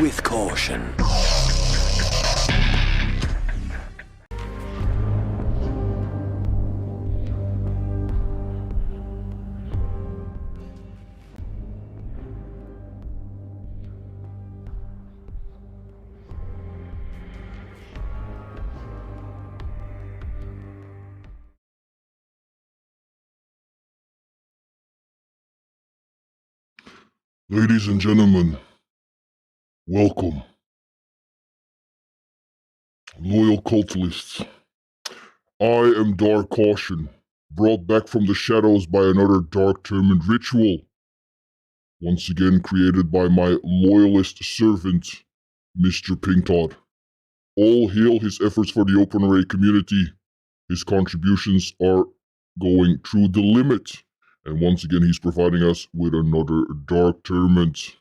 with caution. Ladies and gentlemen, welcome. Loyal cultists, I am Dark Caution, brought back from the shadows by another dark-termined ritual. Once again created by my loyalist servant, Mr. Pinktodd. All hail his efforts for the OpenRA community. His contributions are going through the limit. And once again, he's providing us with another dark tournament.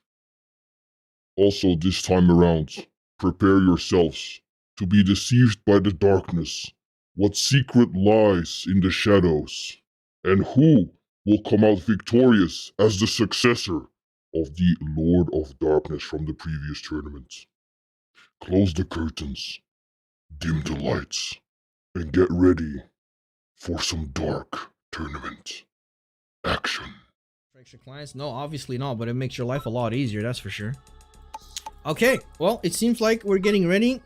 Also, this time around, prepare yourselves to be deceived by the darkness. What secret lies in the shadows? And who will come out victorious as the successor of the Lord of Darkness from the previous tournament? Close the curtains, dim the lights, and get ready for some dark tournament action. Extra clients? No, obviously not, but it makes your life a lot easier, that's for sure. Okay, well, it seems like we're getting ready.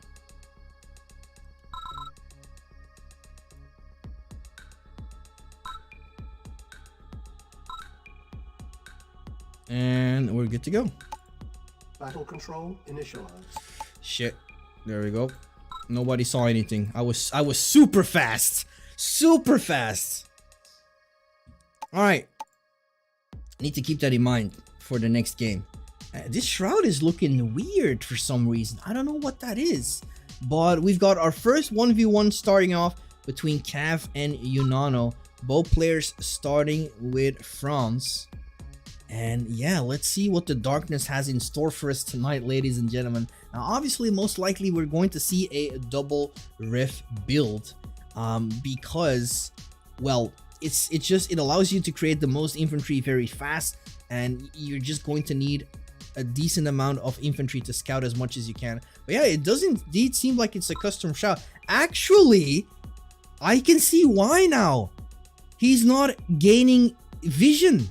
And we're good to go. Battle control initialized. Shit. There we go. Nobody saw anything. I was super fast. Super fast. Alright. I need to keep that in mind for the next game. This shroud is looking weird for some reason. I don't know what that is. But we've got our first 1v1 starting off between Cav and Unano. Both players starting with France. And yeah, let's see what the darkness has in store for us tonight, ladies and gentlemen. Now, obviously, most likely we're going to see a double ref build because, well, it allows you to create the most infantry very fast, and you're just going to need a decent amount of infantry to scout as much as you can. But yeah, it does indeed seem like it's a custom shroud. Actually, I can see why now. He's not gaining vision.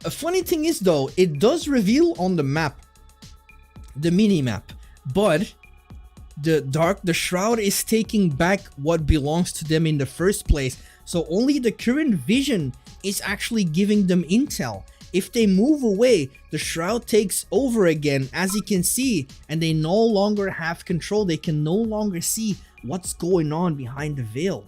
A funny thing is though, it does reveal on the map, the mini map, but the shroud is taking back what belongs to them in the first place. So only the current vision is actually giving them intel. If they move away, the shroud takes over again, as you can see, and they no longer have control. They can no longer see what's going on behind the veil.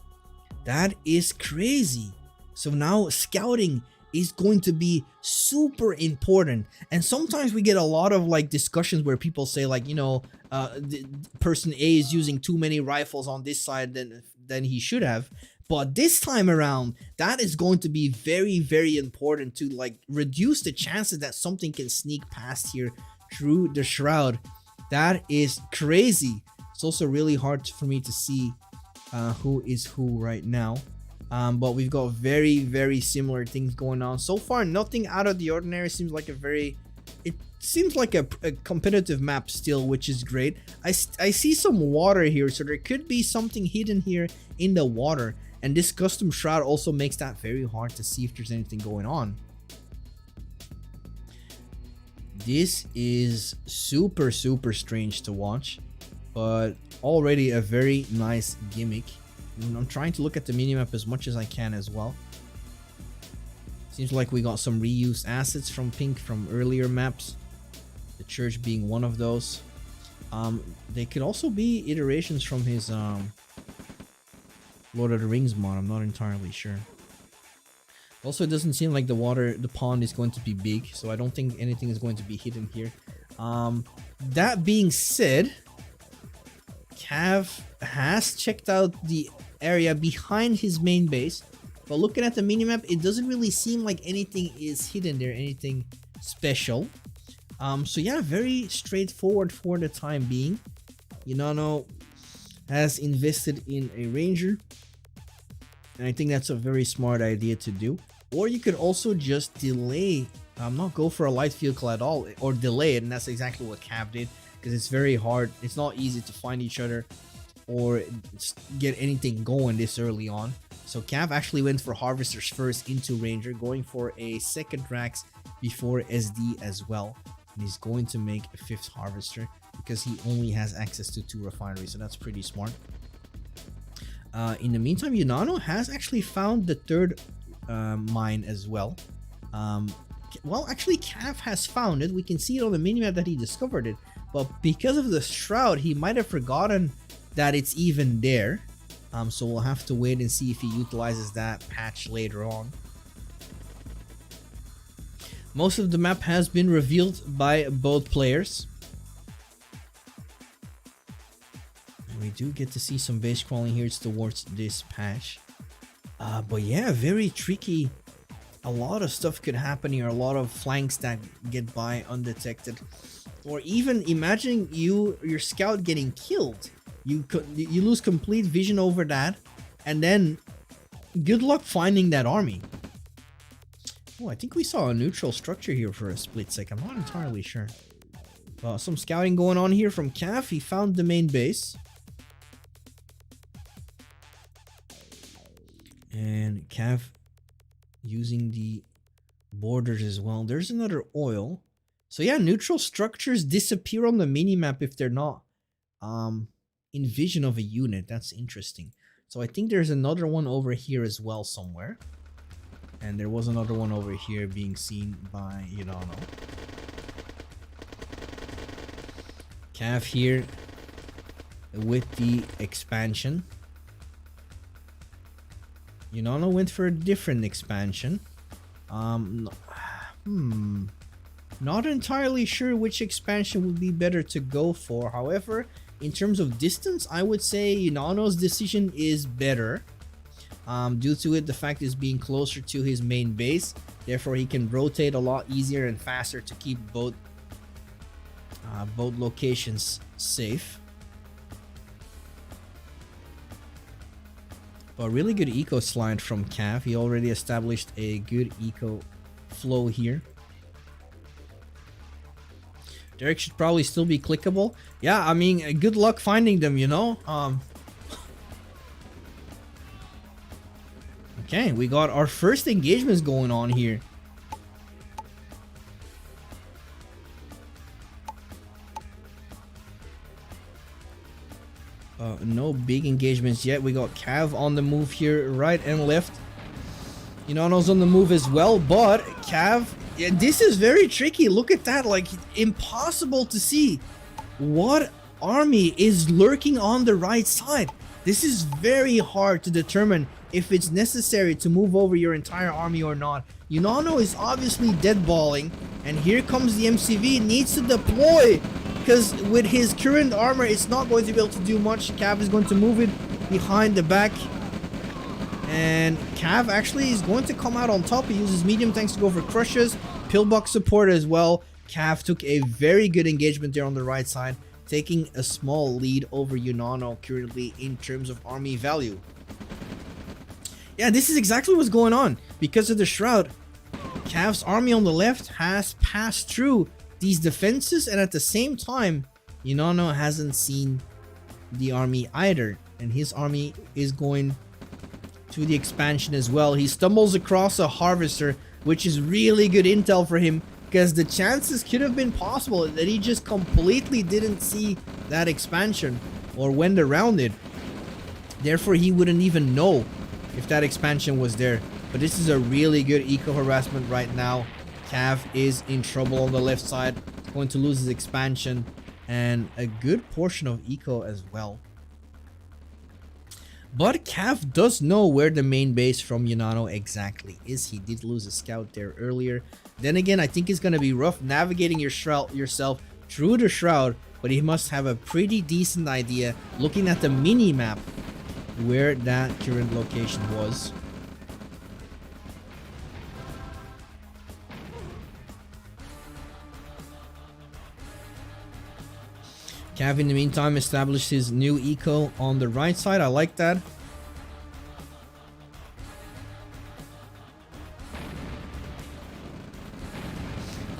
That is crazy. So now scouting is going to be super important. And sometimes we get a lot of like discussions where people say like, you know, person A is using too many rifles on this side than he should have. But this time around, that is going to be very, very important to like reduce the chances that something can sneak past here through the shroud. That is crazy. It's also really hard for me to see who is who right now. But we've got very, very similar things going on. So far, nothing out of the ordinary. Seems like it seems like a competitive map still, which is great. I see some water here, so there could be something hidden here in the water. And this custom shroud also makes that very hard to see if there's anything going on. This is super, super strange to watch, but already a very nice gimmick. I'm trying to look at the minimap as much as I can as well. Seems like we got some reused assets from Pink from earlier maps. The church being one of those. They could also be iterations from his Lord of the Rings mod. I'm not entirely sure. Also, it doesn't seem like the pond is going to be big, so I don't think anything is going to be hidden here. That being said, Cav has checked out the area behind his main base, but looking at the minimap, it doesn't really seem like anything is hidden there, anything special. So yeah, very straightforward for the time being. Unano has invested in a ranger, and I think that's a very smart idea to do. Or you could also just delay, not go for a light vehicle at all, or delay it, and that's exactly what Cav did, because it's very hard. It's not easy to find each other or get anything going this early on. So Cav actually went for Harvesters first into Ranger, going for a second Rax before SD as well. And he's going to make a 5th Harvester because he only has access to 2 refineries, so that's pretty smart. In the meantime, Unano has actually found the 3rd mine as well. Well, actually, Cav has found it. We can see it on the minimap that he discovered it. But because of the Shroud, he might have forgotten that it's even there. So we'll have to wait and see if he utilizes that patch later on. Most of the map has been revealed by both players. And we do get to see some base crawling here towards this patch. But yeah, very tricky. A lot of stuff could happen here. A lot of flanks that get by undetected. Or even imagine your scout getting killed. You lose complete vision over that, and then good luck finding that army. Oh, I think we saw a neutral structure here for a split sec. I'm not entirely sure. Some scouting going on here from Cav. He found the main base. And Cav using the borders as well. There's another oil. So yeah, neutral structures disappear on the minimap if they're not in vision of a unit. That's interesting. So I think there's another one over here as well somewhere. And there was another one over here being seen by Unano. Cav here with the expansion. Unano went for a different expansion. Not entirely sure which expansion would be better to go for. However, in terms of distance, I would say Unano's decision is better. Due to it, the fact is being closer to his main base. Therefore, he can rotate a lot easier and faster to keep both locations safe. But really good eco slide from Cav. He already established a good eco flow here. Derek should probably still be clickable. Yeah, I mean, good luck finding them, you know? Okay, we got our first engagements going on here. No big engagements yet. We got Cav on the move here, right and left. Unano's on the move as well, but Cav, yeah, this is very tricky. Look at that, like impossible to see what army is lurking on the right side. This is very hard to determine if it's necessary to move over your entire army or not. Unano is obviously deadballing, and here comes the MCV. Needs to deploy, because with his current armor, it's not going to be able to do much. Cav is going to move it behind the back. And Cav actually is going to come out on top. He uses medium tanks to go for crushes, pillbox support as well. Cav took a very good engagement there on the right side, taking a small lead over Unano currently in terms of army value. Yeah, this is exactly what's going on. Because of the Shroud, Cav's army on the left has passed through these defenses, and at the same time, Unano hasn't seen the army either, and his army is going to the expansion as well. He stumbles across a harvester, which is really good intel for him, because the chances could have been possible that he just completely didn't see that expansion or went around it. Therefore, he wouldn't even know if that expansion was there. But this is a really good eco harassment right now. Cav is in trouble on the left side, going to lose his expansion and a good portion of eco as well. But Cav does know where the main base from Unano exactly is. He did lose a scout there earlier. Then again, I think it's going to be rough navigating yourself through the Shroud, but he must have a pretty decent idea looking at the mini-map where that current location was. Cav in the meantime established his new eco on the right side. I like that.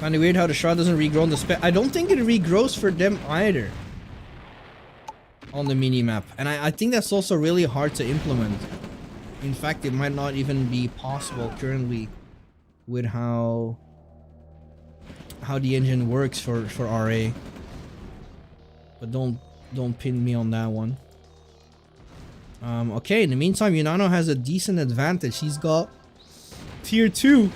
Kind of weird how the Shroud doesn't regrow on the spec. I don't think it regrows for them either. On the mini-map. And I think that's also really hard to implement. In fact, it might not even be possible currently with how the engine works for RA. But don't pin me on that one. Okay, in the meantime, Unano has a decent advantage. He's got tier 2.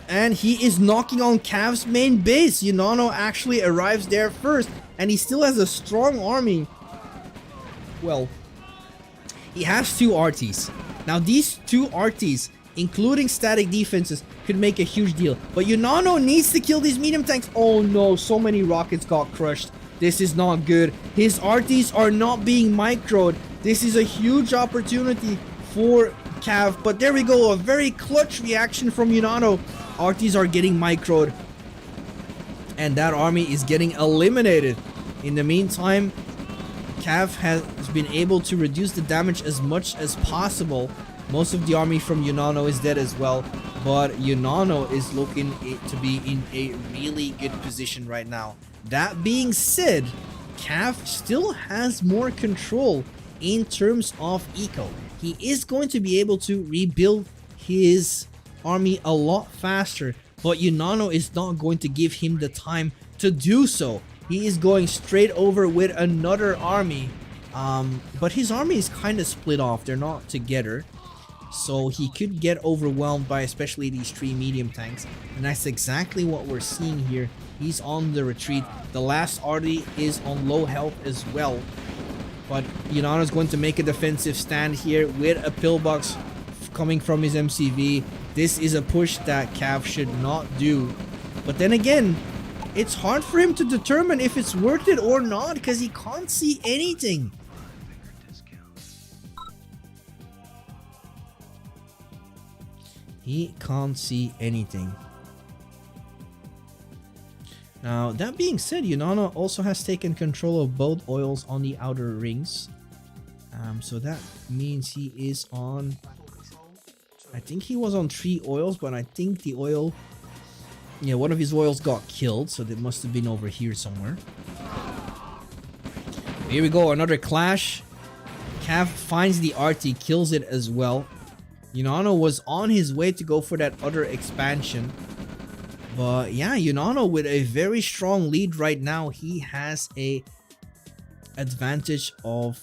And he is knocking on Cav's main base. Unano actually arrives there first. And he still has a strong army. Well, he has 2 RTs. Now these 2 RTs, including static defenses, could make a huge deal. But Unano needs to kill these medium tanks. Oh no, so many rockets got crushed. This is not good. His RTs are not being microed. This is a huge opportunity for Cav. But there we go, a very clutch reaction from Unano. RTs are getting microed. And that army is getting eliminated. In the meantime, Cav has been able to reduce the damage as much as possible. Most of the army from Unano is dead as well. But Unano is looking to be in a really good position right now. That being said, Cav still has more control in terms of eco. He is going to be able to rebuild his army a lot faster, but Unano is not going to give him the time to do so. He is going straight over with another army, but his army is kind of split off. They're not together, so he could get overwhelmed by especially these 3 medium tanks, and that's exactly what we're seeing here. He's on the retreat. The last arty is on low health as well. But Unano is going to make a defensive stand here with a pillbox coming from his MCV. This is a push that Cav should not do. But then again, it's hard for him to determine if it's worth it or not because he can't see anything. He can't see anything. Now, that being said, Unano also has taken control of both oils on the outer rings. So that means he is on... I think he was on 3 oils, but I think the oil... Yeah, one of his oils got killed, so they must have been over here somewhere. Here we go, another clash. Cav finds the RT, kills it as well. Unano was on his way to go for that other expansion. But yeah, Unano with a very strong lead right now. He has a advantage of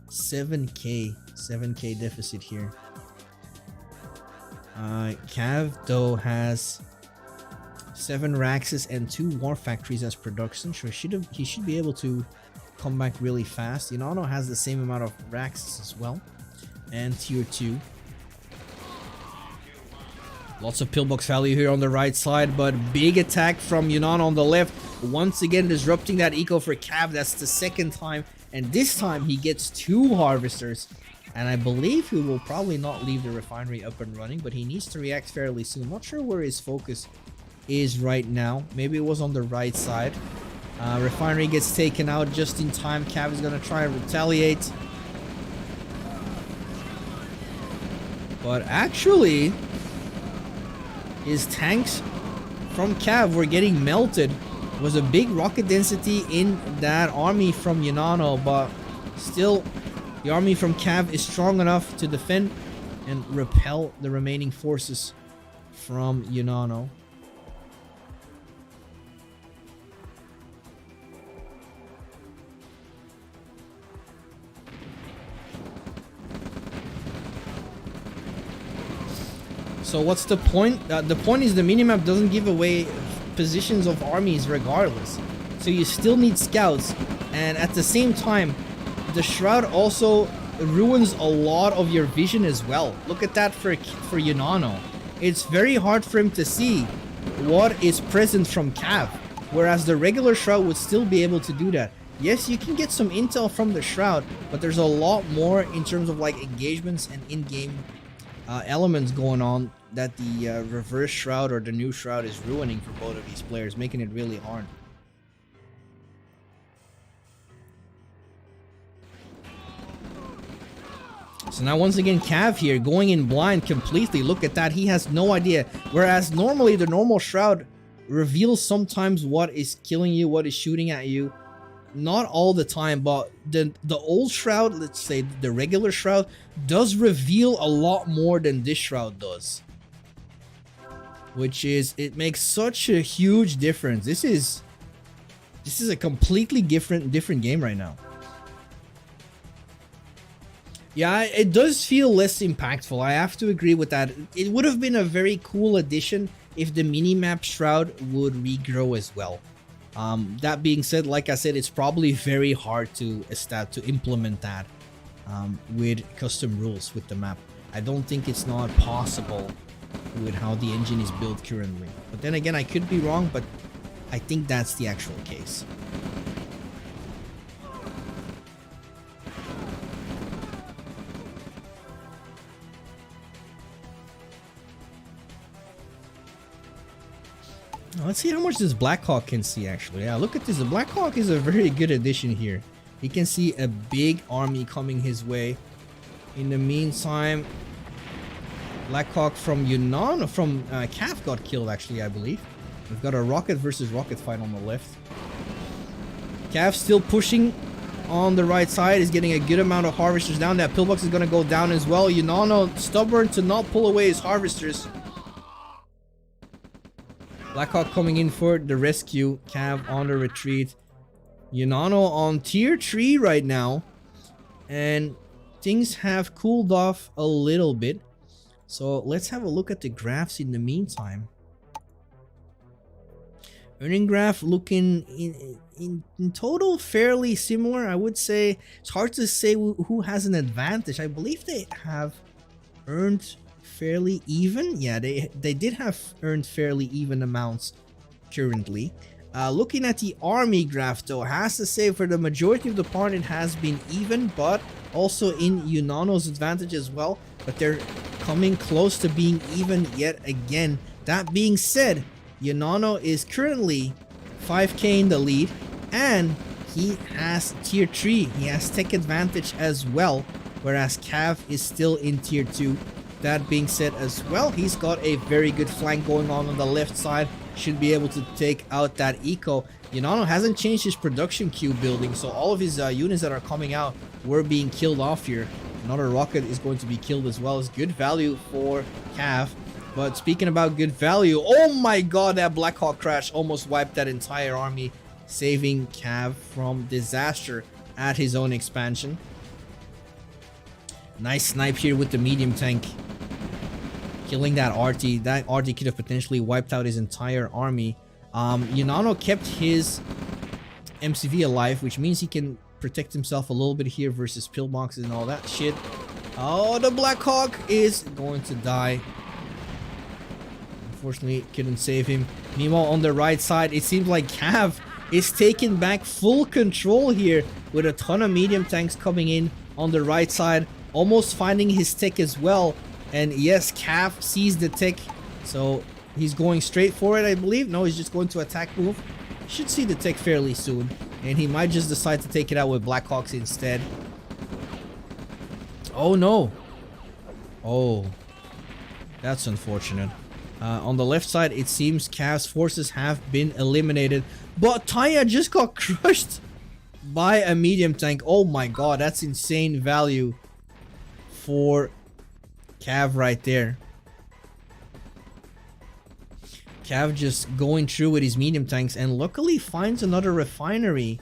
7k deficit here. Cav though has 7 Raxes and 2 War Factories as production, so he should be able to come back really fast. Unano has the same amount of Raxes as well, and tier 2. Lots of pillbox value here on the right side, but big attack from Unano on the left. Once again disrupting that eco for Cav. That's the 2nd time, and this time he gets 2 harvesters. And I believe he will probably not leave the refinery up and running, but he needs to react fairly soon. Not sure where his focus is right now. Maybe it was on the right side. Refinery gets taken out just in time. Cav is going to try and retaliate. But actually, his tanks from Cav were getting melted. There was a big rocket density in that army from Unano, but still, the army from Cav is strong enough to defend and repel the remaining forces from Unano. So what's the point? The point is the minimap doesn't give away positions of armies regardless. So you still need scouts, and at the same time, the Shroud also ruins a lot of your vision as well. Look at that for Unano. It's very hard for him to see what is present from Cav, whereas the regular Shroud would still be able to do that. Yes, you can get some intel from the Shroud, but there's a lot more in terms of like engagements and in-game elements going on that the reverse Shroud or the new Shroud is ruining for both of these players, making it really hard. So now once again Cav here going in blind completely. Look at that, he has no idea. Whereas normally the normal Shroud reveals sometimes what is killing you, what is shooting at you. Not all the time, but the old shroud, let's say the regular shroud, does reveal a lot more than this shroud does. Which is, it makes such a huge difference. This is a completely different game right now. Yeah, it does feel less impactful. I have to agree with that. It would have been a very cool addition if the minimap shroud would regrow as well. That being said, like I said, it's probably very hard to implement that with custom rules with the map. I don't think it's not possible with how the engine is built currently. But then again, I could be wrong, but I think that's the actual case. Let's see how much this Blackhawk can see actually. Yeah, look at this. The Blackhawk is a very good addition here. He can see a big army coming his way. In the meantime, Blackhawk from Unano, from Cav got killed actually, I believe. We've got a rocket versus rocket fight on the left. Cav still pushing on the right side, is getting a good amount of harvesters down. That pillbox is going to go down as well. Unano stubborn to not pull away his harvesters. Blackhawk coming in for the rescue. Cav on the retreat. Unano on tier 3 right now. And things have cooled off a little bit. So let's have a look at the graphs in the meantime. Earning graph looking in total fairly similar. I would say it's hard to say who has an advantage. I believe they have earned fairly even. Yeah, they did have earned fairly even amounts currently. Looking at the army graph though, has to say for the majority of the part it has been even, but also in Unano's advantage as well. But they're coming close to being even yet again. That being said, Unano is currently 5k in the lead, and he has tier 3. He has tech advantage as well, whereas Cav is still in tier 2. That being said as well, he's got a very good flank going on the left side. Should be able to take out that eco. Unano hasn't changed his production queue building, so all of his units that are coming out were being killed off here. Another rocket is going to be killed as well. It's good value for Cav. But speaking about good value, oh my god, that Blackhawk crash almost wiped that entire army, saving Cav from disaster at his own expansion. Nice snipe here with the medium tank, killing that RT. That RT could have potentially wiped out his entire army. Unano kept his MCV alive, which means he can protect himself a little bit here versus pillboxes and all that shit. Oh, the Blackhawk is going to die. Unfortunately, couldn't save him. Meanwhile, on the right side, it seems like Cav is taking back full control here with a ton of medium tanks coming in on the right side, almost finding his tech as well. And yes, Cav sees the tech, so he's going straight for it, I believe. No, he's just going to attack move. Should see the tech fairly soon, and he might just decide to take it out with Blackhawks instead. Oh no. Oh, that's unfortunate. On the left side, it seems Cav's forces have been eliminated, but Taya just got crushed by a medium tank. Oh my god, that's insane value for Cav right there. Cav just going through with his medium tanks, and luckily finds another refinery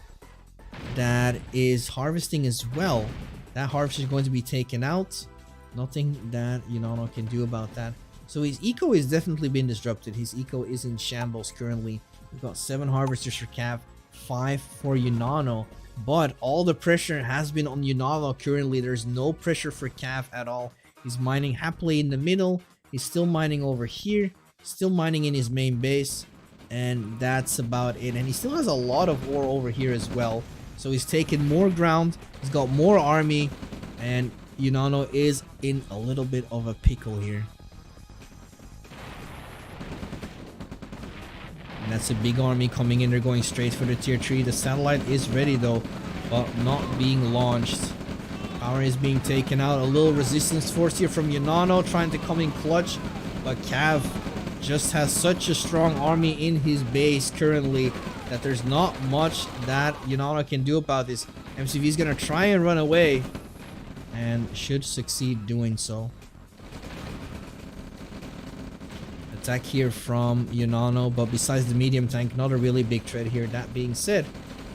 that is harvesting as well. That harvest is going to be taken out. Nothing that Unano can do about that. So his eco is definitely been disrupted. His eco is in shambles currently. We've got 7 harvesters for Cav, 5 for Unano. But all the pressure has been on Unano currently. There's no pressure for Cav at all. He's mining happily in the middle. He's still mining over here. Still mining in his main base. And that's about it. And he still has a lot of ore over here as well. So he's taken more ground. He's got more army. And Unano is in a little bit of a pickle here. And that's a big army coming in. They're going straight for the tier 3. The satellite is ready though, but not being launched. Power is being taken out. A little resistance force here from Unano trying to come in clutch, but Cav just has such a strong army in his base currently that there's not much that Unano can do about this. MCV is gonna try and run away and should succeed doing so. Attack here from Unano, but besides the medium tank, not a really big threat here. That being said,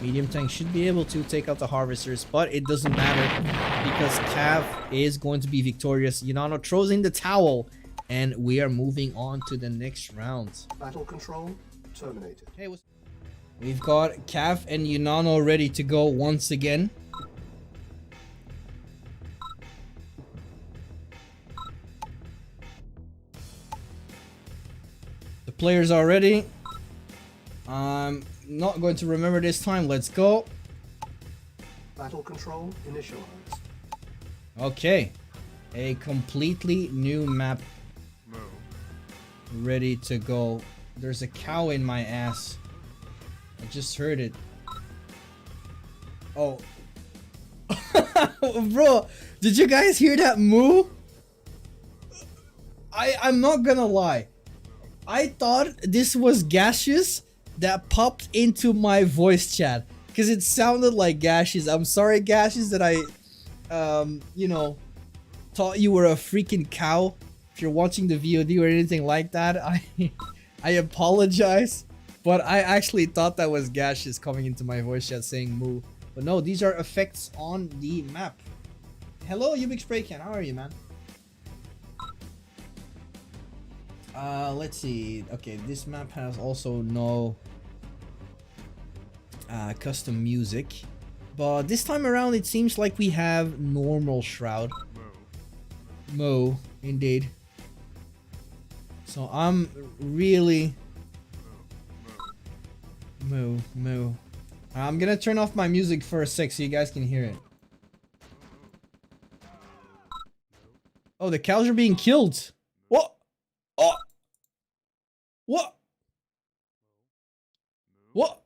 medium tank should be able to take out the harvesters, but it doesn't matter because Cav is going to be victorious. Unano throws in the towel, and we are moving on to the next round. Battle control terminated. Hey, we've got Cav and Unano ready to go once again. The players are ready. I'm not going to remember this time. Let's go. Battle control initialized. Okay. A completely new map ready to go. There's a cow in my ass. I just heard it. Oh. Bro, did you guys hear that moo? I'm not gonna lie. I thought this was Gaseous that popped into my voice chat because it sounded like Gaseous. I'm sorry, Gaseous, that I you know, thought you were a freaking cow. If you're watching the VOD or anything like that, I apologize, but I actually thought that was Gaseous coming into my voice chat saying moo. But no, these are effects on the map. Hello, you big spray can. How are you, man? Let's see. Okay, this map has also no custom music, but this time around it seems like we have normal shroud. Mo, indeed. So I'm really moo. I'm gonna turn off my music for a sec so you guys can hear it. Oh, the cows are being killed. What? Oh. What? What?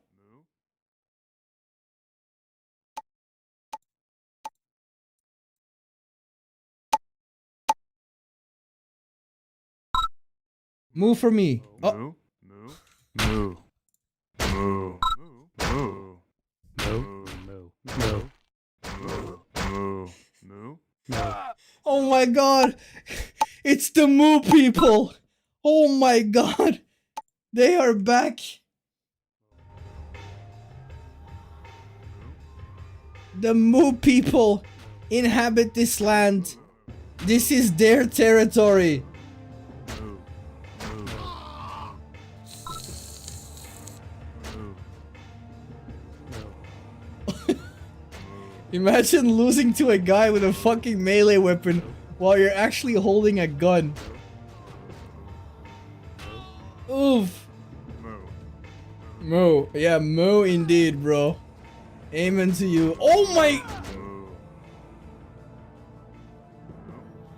Move for me. Oh. Oh my god. It's the moo people. Oh my god. They are back. The moo people inhabit this land. This is their territory. Imagine losing to a guy with a fucking melee weapon while you're actually holding a gun. Oof. Moo. Yeah, moo indeed, bro. Amen to you. Oh my.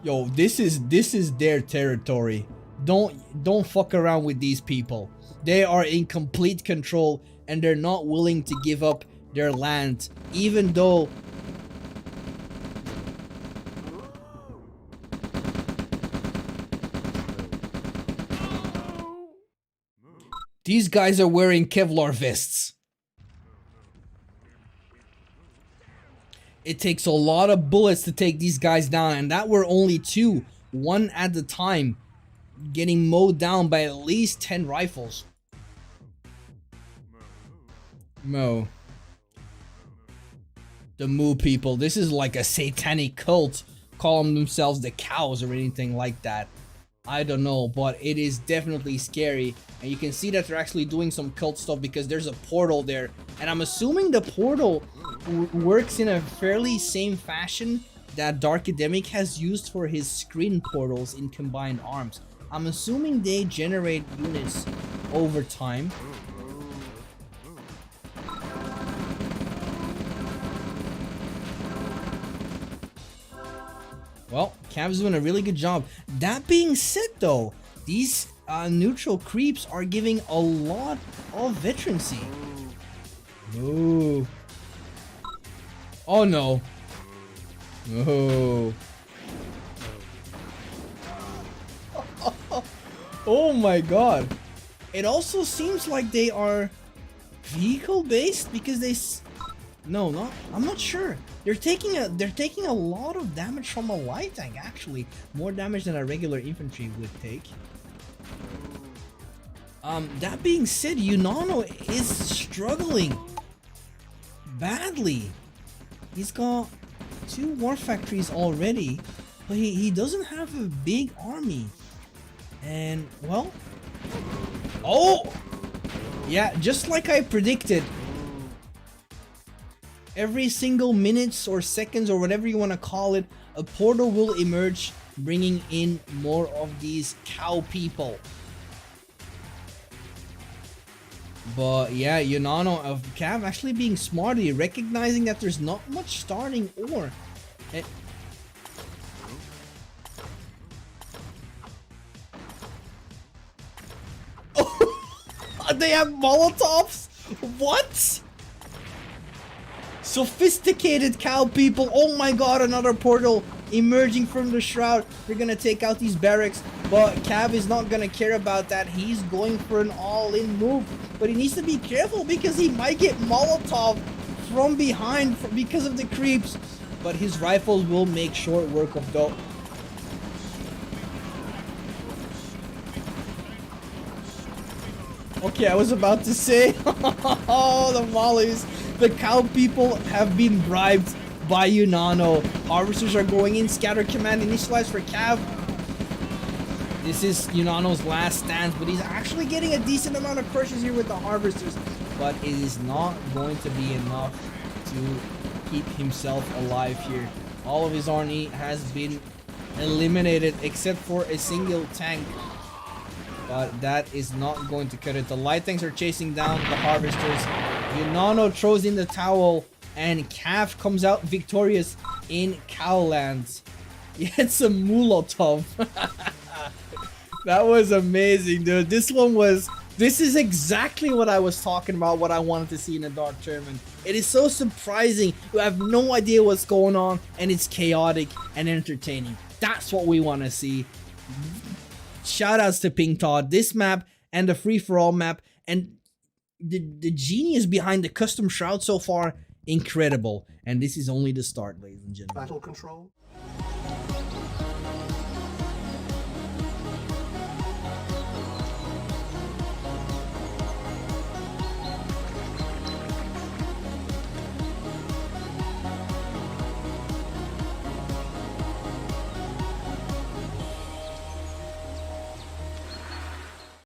Yo, this is their territory. Don't fuck around with these people. They are in complete control and they're not willing to give up their land, even though these guys are wearing Kevlar vests. It takes a lot of bullets to take these guys down, and that were only two, one at a time, getting mowed down by at least 10 rifles. Mo. The moo people, this is like a satanic cult, calling themselves the cows or anything like that. I don't know, but it is definitely scary, and you can see that they're actually doing some cult stuff because there's a portal there, and I'm assuming the portal works in a fairly same fashion that Darkademic has used for his screen portals in Combined Arms. I'm assuming they generate units over time. Well, Cav's doing a really good job. That being said though, these neutral creeps are giving a lot of veterancy. Ooh. Oh no. Oh. Oh my god. It also seems like they are vehicle based because no, not. I'm not sure. They're taking a lot of damage from a light tank. Actually, more damage than a regular infantry would take. That being said, Unano is struggling badly. He's got 2 war factories already, but he doesn't have a big army. And well, oh yeah, just like I predicted. Every single minutes or seconds or whatever you want to call it, a portal will emerge, bringing in more of these cow people. But yeah, Unano of Cav actually being smarty, recognizing that there's not much starting ore. Oh, they have Molotovs? What? Sophisticated cow people. Oh my god, another portal emerging from the shroud. They're gonna take out these barracks, but Cav is not gonna care about that. He's going for an all-in move, but he needs to be careful because he might get Molotov from behind because of the creeps, but his rifles will make short work of though. Okay, I was about to say, oh, the volleys. The cow people have been bribed by Unano. Harvesters are going in. Scatter command initialized for Cav. This is Unano's last stand, but he's actually getting a decent amount of crushes here with the Harvesters. But it is not going to be enough to keep himself alive here. All of his army has been eliminated except for a single tank. But that is not going to cut it. The light tanks are chasing down the Harvesters. Unano throws in the towel, and Cav comes out victorious in Cowlands. It's a Molotov. That was amazing, dude. This is exactly what I was talking about, what I wanted to see in a Dark Tournament. It is so surprising. You have no idea what's going on, and it's chaotic and entertaining. That's what we want to see. Shoutouts to Pink Todd. This map and the free-for-all map and the genius behind the custom shroud so far, incredible. And this is only the start, ladies and gentlemen. Battle control